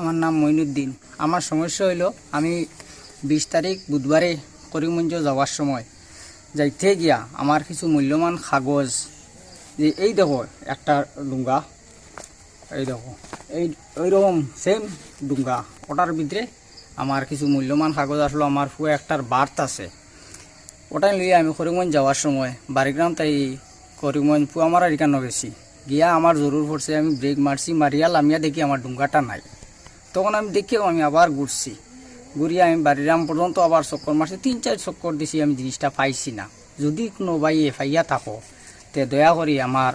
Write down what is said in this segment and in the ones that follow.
আমার নাম মঈনুদ্দিন। আমার সমস্যা হইল আমি 20 তারিখ বুধবারে করিমগঞ্জ যাওয়ার সময় যাইতে গিয়া আমার কিছু মূল্যবান কাগজ, যে এই দেখো একটা ডুঙ্গা, এই দেখো এইরকম সেম ডুঙ্গা, ওটার ভিতরে আমার কিছু মূল্যবান কাগজ আসলো। আমার পুরো একটার বার্থ আছে, ওটাই লইয়া আমি করিমগঞ্জ যাওয়ার সময় বাড়িগ্রাম তাই করিমগঞ্জ পুয়ামারা রিকানো গেছি। গিয়া আমার জরুর পড়ছে, আমি ব্রেক মারছি, মারিয়া লামিয়া দেখি আমার ডুঙ্গাটা নাই। তখন আমি দেখিও আমি আবার ঘুরছি, ঘুরিয়ে আমি বাড়িরাম পর্যন্ত আবার চক্কর মারছি, 3-4 চক্কর দিছি, আমি জিনিসটা পাইছি না। যদি কোনো ভাই ফাইয়া থাকো তে দয়া করি আমার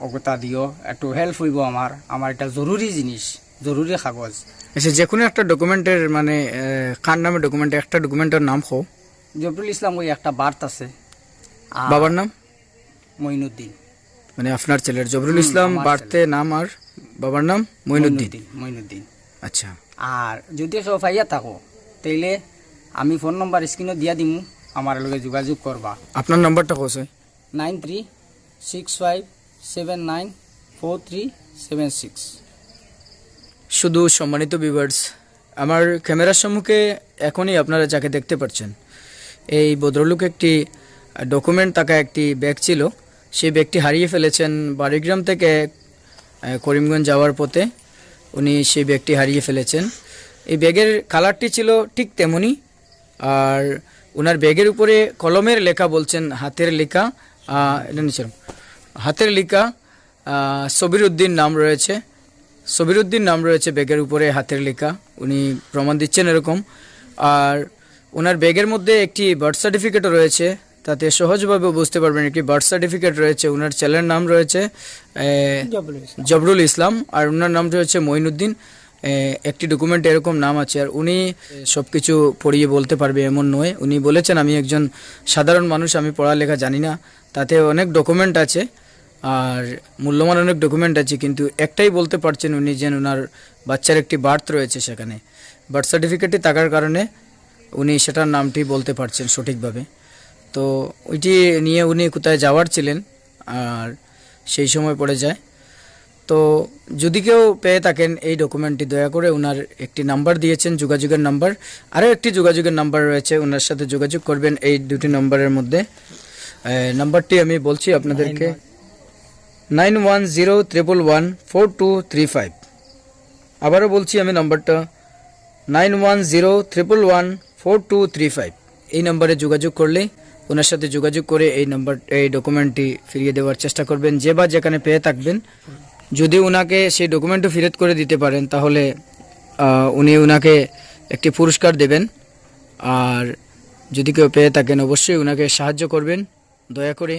অগতা দিও, একটু হেল্প হইব। আমার এটা জরুরি জিনিস, জরুরি কাগজ। আচ্ছা, যে কোনো একটা ডকুমেন্টের মানে কার নামে ডকুমেন্ট, একটা ডকুমেন্টের নাম হো। জবরুল ইসলাম ওই একটা বার্থ আছে। আর বাবার নাম মঈনুদ্দিন, মানে আপনার ছেলের জবরুল ইসলাম আমার বাড়তে নাম, আর বাবার নাম মঈনুদ্দিন। মঈনুদ্দিন। আচ্ছা, আর যদি কেউ পাইয়া থাকো তাইলে আমি ফোন নম্বর স্ক্রিনে দিয়া দিমু, আমার লগে যোগাযোগ করবা। আপনার নাম্বারটা কোসে? 9365794376। শুধু সম্মানিত ভিউয়ার্স, আমার ক্যামেরার সম্মুখে এখনই আপনারা যাকে দেখতে পাচ্ছেন, এই ভদ্রলোক একটি ডকুমেন্ট থাকা একটি ব্যাগ ছিল, সেই ব্যাগটি হারিয়ে ফেলেছেন। বাড়িগ্রাম থেকে করিমগঞ্জ যাওয়ার পথে উনি সেই ব্যাগটি হারিয়ে ফেলেছেন। এই ব্যাগের কালারটি ছিল ঠিক তেমনই, আর ওনার ব্যাগের উপরে কলমের লেখা, বলছেন হাতের লেখা, এটা নিয়েছিলাম হাতের লেখা সবিরউদ্দিন নাম রয়েছে, সবিরউদ্দিন নাম রয়েছে ব্যাগের উপরে, হাতের লেখা। উনি প্রমাণ দিচ্ছেন এরকম। আর ওনার ব্যাগের মধ্যে একটি বার্থ সার্টিফিকেটও রয়েছে, তাতে সহজভাবে বুঝতে পারবেন একটি বার্থ সার্টিফিকেট রয়েছে। ওনার ছেলের নাম রয়েছে জবরুল ইসলাম, আর ওনার নাম রয়েছে মঈনুদ্দিন। একটি ডকুমেন্টে এরকম নাম আছে, আর উনি সব কিছু পড়িয়ে বলতে পারবে এমন নয়। উনি বলেছেন আমি একজন সাধারণ মানুষ, আমি পড়ালেখা জানি না, তাতে অনেক ডকুমেন্ট আছে আর মূল্যবান অনেক ডকুমেন্ট আছে, কিন্তু একটাই বলতে পারছেন উনি যে ওনার বাচ্চার একটি বার্থ রয়েছে, সেখানে বার্থ সার্টিফিকেটটি থাকার কারণে উনি সেটার নামটি বলতে পারছেন সঠিকভাবে। তো ওইটি নিয়ে উনি কোথায় যাওয়ার ছিলেন আর সেই সময় পড়ে যায়। তো যদি কেউ পেয়ে থাকেন এই ডকুমেন্টটি, দয়া করে ওনার একটি নাম্বার দিয়েছেন, যোগাযোগের নাম্বার, আরও একটি যোগাযোগের নাম্বার রয়েছে, ওনার সাথে যোগাযোগ করবেন এই দুটি নম্বরের মধ্যে। নাম্বারটি আমি বলছি আপনাদেরকে, 9101114235। আবারও বলছি আমি নাম্বারটা, 9101114235। এই নম্বরে যোগাযোগ করলে ওনার সাথে যোগাযোগ করে এই ডকুমেন্টটি ফিরিয়ে দেওয়ার চেষ্টা করবেন, যে বা যেখানে পেয়ে থাকবেন। যদি ওনাকে সেই ডকুমেন্টও ফেরত করে দিতে পারেন তাহলে উনি ওনাকে একটি পুরস্কার দেবেন। আর যদি কেউ পেয়ে থাকেন অবশ্যই ওনাকে সাহায্য করবেন দয়া করে।